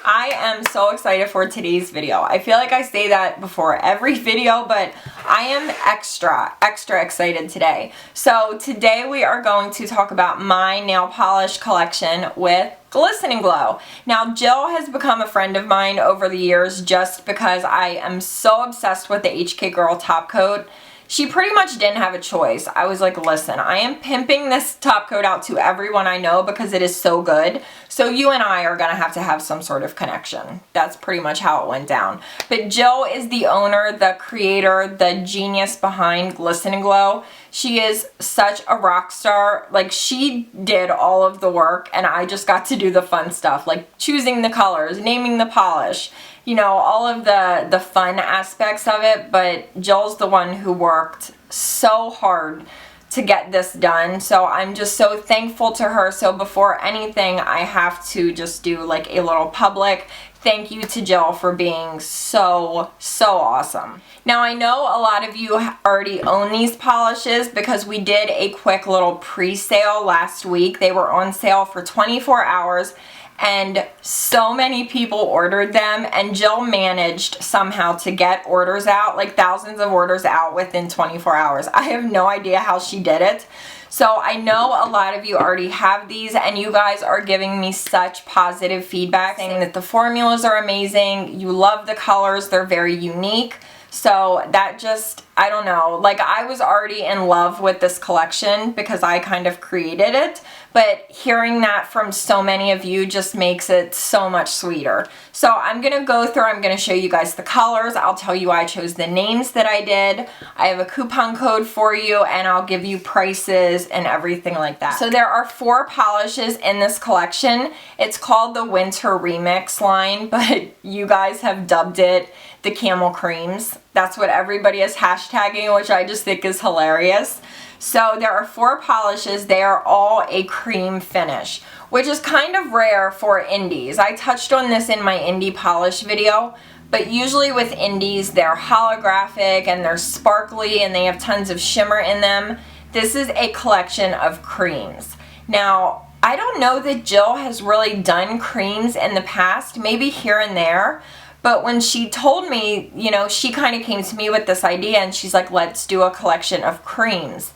I am so excited for today's video. I feel like I say that before every video, but I am extra excited today. So today we are going to talk about my nail polish collection with Glisten and Glow. Now Jill has become a friend of mine over the years just because I am so obsessed with the HK Girl top coat. She pretty much didn't have a choice. I was like, listen, I am pimping this top coat out to everyone I know because it is so good. So you and I are gonna have to have some sort of connection. That's pretty much how it went down. But Jill is the owner, the creator, the genius behind Glisten and Glow. She is such a rock star. Like, she did all of the work and I just got to do the fun stuff, like choosing the colors, naming the polish, you know, all of the fun aspects of it. But Jill's the one who worked so hard to get this done, so I'm just so thankful to her. So before anything, I have to just do like a little public thank you to Jill for being so awesome. Now I know a lot of you already own these polishes because we did a quick little pre-sale last week. They were on sale for 24 hours and so many people ordered them, and Jill managed somehow to get orders out, like thousands of orders out within 24 hours. I have no idea how she did it. So I know a lot of you already have these and you guys are giving me such positive feedback saying that the formulas are amazing, you love the colors, they're very unique. So that just, I don't know, like I was already in love with this collection because I kind of created it, but hearing that from so many of you just makes it so much sweeter. So I'm going to go through, I'm going to show you guys the colors, I'll tell you I chose the names that I did, I have a coupon code for you, and I'll give you prices and everything like that. So there are 4 polishes in this collection. It's called the Winter Remix line, but you guys have dubbed it the Camel Creams. That's what everybody is hashtagging, which I just think is hilarious. So there are 4 polishes. They are all a cream finish, which is kind of rare for indies. I touched on this in my indie polish video, but usually with indies, they're holographic and they're sparkly and they have tons of shimmer in them. This is a collection of creams. Now, I don't know that Jill has really done creams in the past, maybe here and there, but when she told me, you know, she kind of came to me with this idea and she's like, let's do a collection of creams.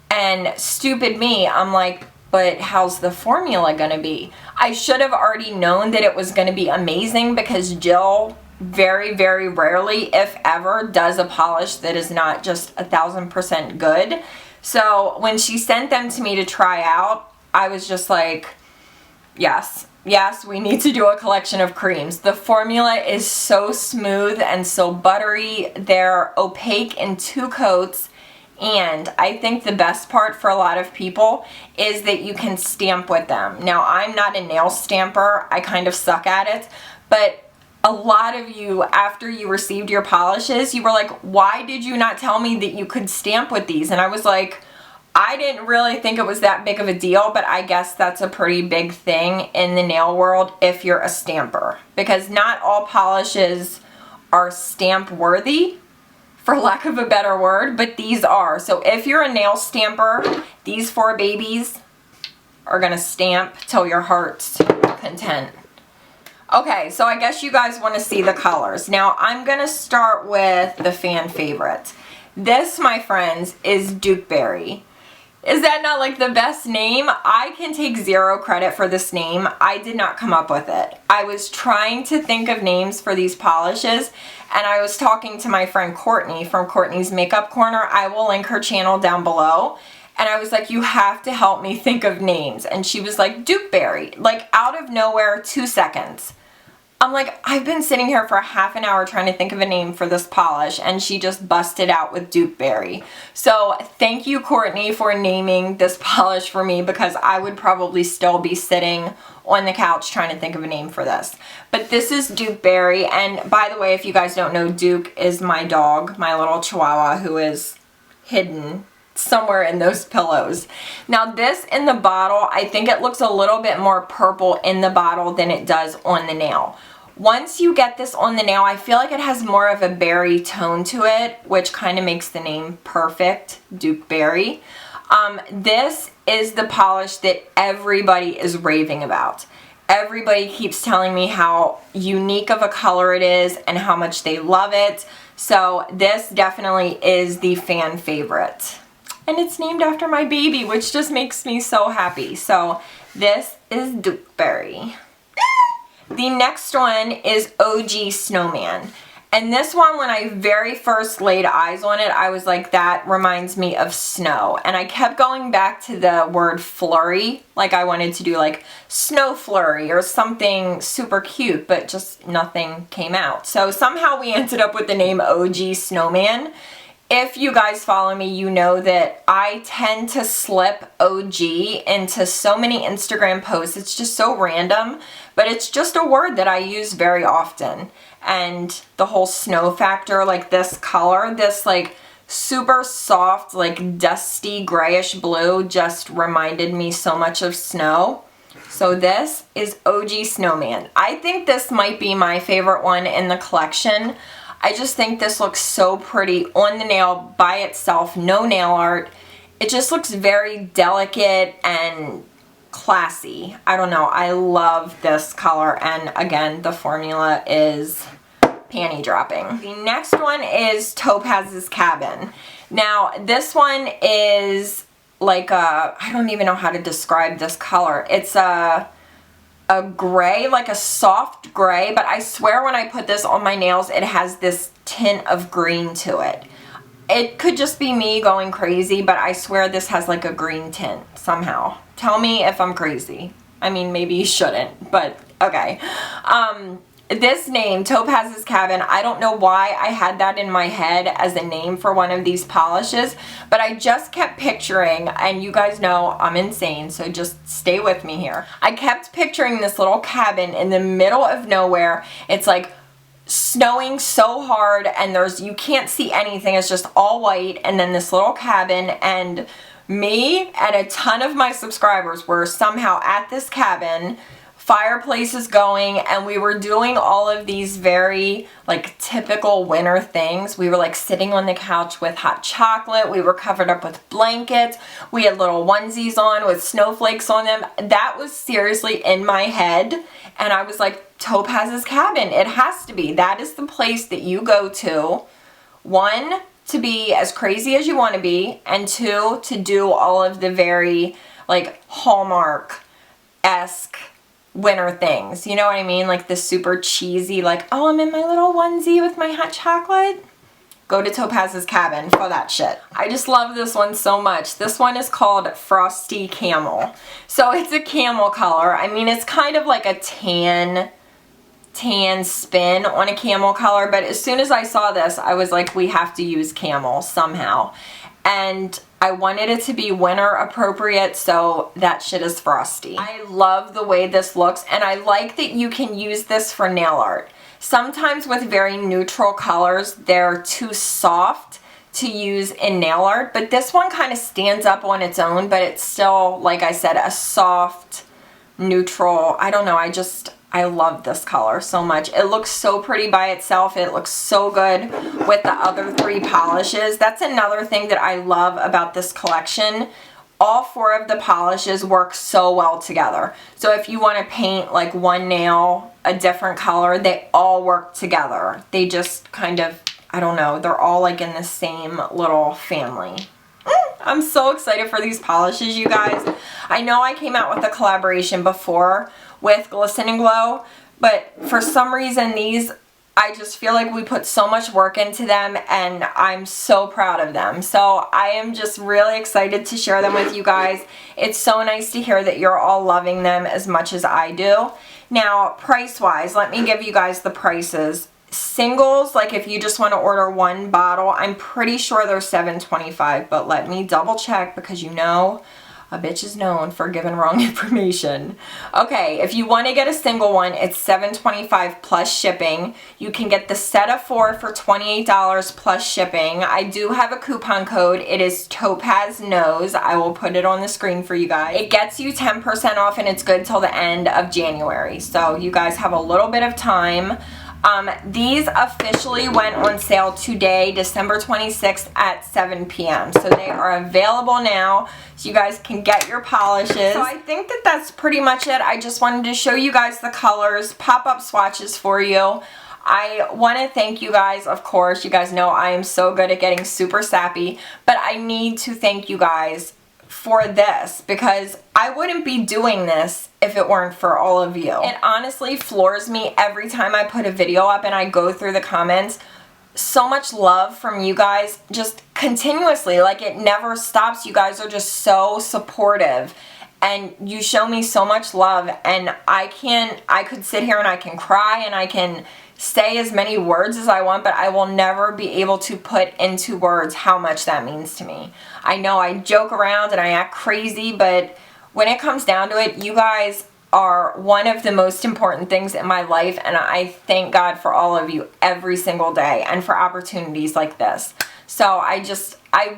And stupid me, I'm like, but how's the formula gonna be? I should have already known that it was gonna be amazing because Jill very rarely, if ever, does a polish that is not just 1000% good. So when she sent them to me to try out, I was just like, yes, we need to do a collection of creams. The formula is so smooth and so buttery. They're opaque in 2 coats. And I think the best part for a lot of people is that you can stamp with them. Now, I'm not a nail stamper. I kind of suck at it. But a lot of you, after you received your polishes, you were like, why did you not tell me that you could stamp with these? And I was like, I didn't really think it was that big of a deal, but I guess that's a pretty big thing in the nail world if you're a stamper. Because not all polishes are stamp worthy, for lack of a better word, but these are. So if you're a nail stamper, these 4 babies are gonna stamp till your heart's content. Okay, so I guess you guys wanna see the colors. Now I'm gonna start with the fan favorite. This, my friends, is Dukeberry. Is that not like the best name? I can take 0 credit for this name. I did not come up with it. I was trying to think of names for these polishes and I was talking to my friend Courtney from Courtney's Makeup Corner. I will link her channel down below. And I was like, you have to help me think of names. And she was like, Dukeberry. Like out of nowhere, 2 seconds. I'm like, I've been sitting here for half an hour trying to think of a name for this polish and she just busted out with Dukeberry. So thank you, Courtney, for naming this polish for me because I would probably still be sitting on the couch trying to think of a name for this. But this is Dukeberry, and by the way, if you guys don't know, Duke is my dog, my little chihuahua who is hidden somewhere in those pillows. Now this in the bottle, I think it looks a little bit more purple in the bottle than it does on the nail. Once you get this on the nail, I feel like it has more of a berry tone to it, which kind of makes the name perfect, Dukeberry. This is the polish that everybody is raving about. Everybody keeps telling me how unique of a color it is and how much they love it. So this definitely is the fan favorite. And it's named after my baby, which just makes me so happy. So this is Dukeberry. The next one is OG Snowman. And this one, when I very first laid eyes on it, I was like, that reminds me of snow. And I kept going back to the word flurry. Like I wanted to do like snow flurry or something super cute, but just nothing came out. So somehow we ended up with the name OG Snowman. If you guys follow me, you know that I tend to slip OG into so many Instagram posts. It's just so random, but it's just a word that I use very often. And the whole snow factor, like this color, this like super soft, like dusty grayish blue just reminded me so much of snow. So this is OG Snowman. I think this might be my favorite one in the collection. I just think this looks so pretty on the nail by itself, no nail art. It just looks very delicate and classy. I don't know, I love this color, and again, the formula is panty dropping. The next one is Topaz's Cabin. Now, this one is like a, I don't even know how to describe this color. It's a gray, like a soft gray, but I swear when I put this on my nails, it has this tint of green to it. It could just be me going crazy, but I swear this has like a green tint somehow. Tell me if I'm crazy. I mean, maybe you shouldn't, but okay. This name, Topaz's Cabin, I don't know why I had that in my head as a name for one of these polishes, but I just kept picturing, and you guys know I'm insane, so just stay with me here. I kept picturing this little cabin in the middle of nowhere. It's like snowing so hard and you can't see anything. It's just all white, and then this little cabin, and me and a ton of my subscribers were somehow at this cabin, fireplace is going, and we were doing all of these very like typical winter things. We were like sitting on the couch with hot chocolate, we were covered up with blankets, we had little onesies on with snowflakes on them. That was seriously in my head, and I was like, Topaz's Cabin, it has to be. That is the place that you go to, one, to be as crazy as you want to be, and two, to do all of the very like Hallmark-esque winter things, you know what I mean? Like the super cheesy, like, oh, I'm in my little onesie with my hot chocolate. Go to Topaz's Cabin for that shit. I just love this one so much. This one is called Frosty Camel. So it's a camel color. I mean, it's kind of like a tan spin on a camel color, but as soon as I saw this, I was like, we have to use camel somehow. And I wanted it to be winter appropriate, so that shit is frosty. I love the way this looks, and I like that you can use this for nail art. Sometimes with very neutral colors, they're too soft to use in nail art, but this one kind of stands up on its own, but it's still, like I said, a soft, neutral, I don't know, I love this color so much. It looks so pretty by itself. It looks so good with the other three polishes. That's another thing that I love about this collection. All four of the polishes work so well together. So if you want to paint like one nail a different color, they all work together. They just kind of, I don't know, they're all like in the same little family. I'm so excited for these polishes, you guys. I know I came out with a collaboration before with Glisten and Glow, but for some reason these, I just feel like we put so much work into them, and I'm so proud of them. So I am just really excited to share them with you guys. It's so nice to hear that you're all loving them as much as I do. Now, price-wise, let me give you guys the prices. Singles, like if you just want to order one bottle, I'm pretty sure they're $7.25, but let me double check because you know a bitch is known for giving wrong information. Okay, if you want to get a single one, it's $7.25 plus shipping. You can get the set of 4 for $28 plus shipping. I do have a coupon code. It is Topaz Knows. I will put it on the screen for you guys. It gets you 10% off, and it's good till the end of January. So you guys have a little bit of time. These officially went on sale today, December 26th at 7 p.m. So they are available now, so you guys can get your polishes. So I think that that's pretty much it. I just wanted to show you guys the colors, pop-up swatches for you. I want to thank you guys, of course. You guys know I am so good at getting super sappy, but I need to thank you guys for this because I wouldn't be doing this if it weren't for all of you. It honestly floors me every time I put a video up and I go through the comments. So much love from you guys just continuously, like it never stops. You guys are just so supportive and you show me so much love, and I could sit here and I can cry and I can say as many words as I want, but I will never be able to put into words how much that means to me. I know I joke around and I act crazy, but when it comes down to it, you guys are one of the most important things in my life, and I thank God for all of you every single day and for opportunities like this. So I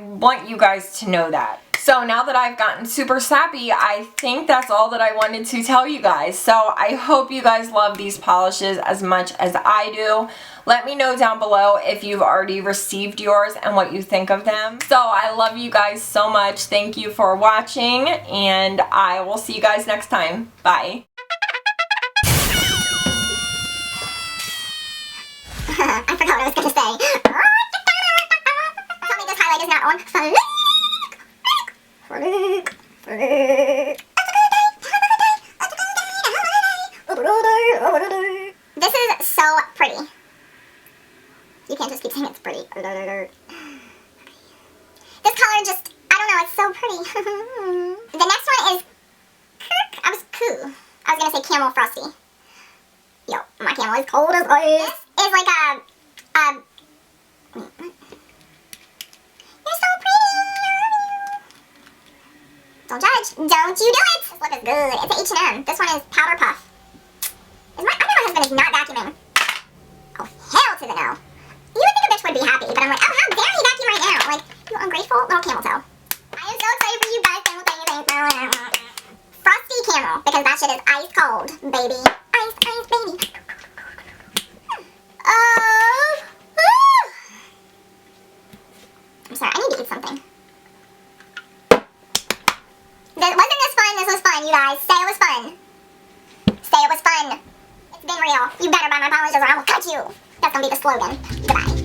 want you guys to know that. So now that I've gotten super sappy, I think that's all that I wanted to tell you guys. So I hope you guys love these polishes as much as I do. Let me know down below if you've already received yours and what you think of them. So I love you guys so much. Thank you for watching, and I will see you guys next time. Bye. I forgot what I was going to say. Tell me this highlight is not on. This is so pretty. You can't just keep saying it's pretty. This color just, I don't know, it's so pretty. The next one is I was gonna say Camel Frosty. Yo, my camel is cold as ice. This is like a you're so pretty. Don't judge. Don't you do it. This lip is good. It's an H&M. This one is Powder Puff. I know my husband is not vacuuming. Oh, hell to the no. You would think a bitch would be happy, but I'm like, oh, how dare he vacuum right now? Like, you ungrateful little camel toe. I am so excited for you guys. Frosty Camel, because that shit is ice cold, baby. Ice, baby. I'm sorry, I need to eat something. Wasn't this fun? This was fun, you guys. Say it was fun. Say it was fun. It's been real. You better buy my polishes or I will cut you. That's gonna be the slogan. Goodbye.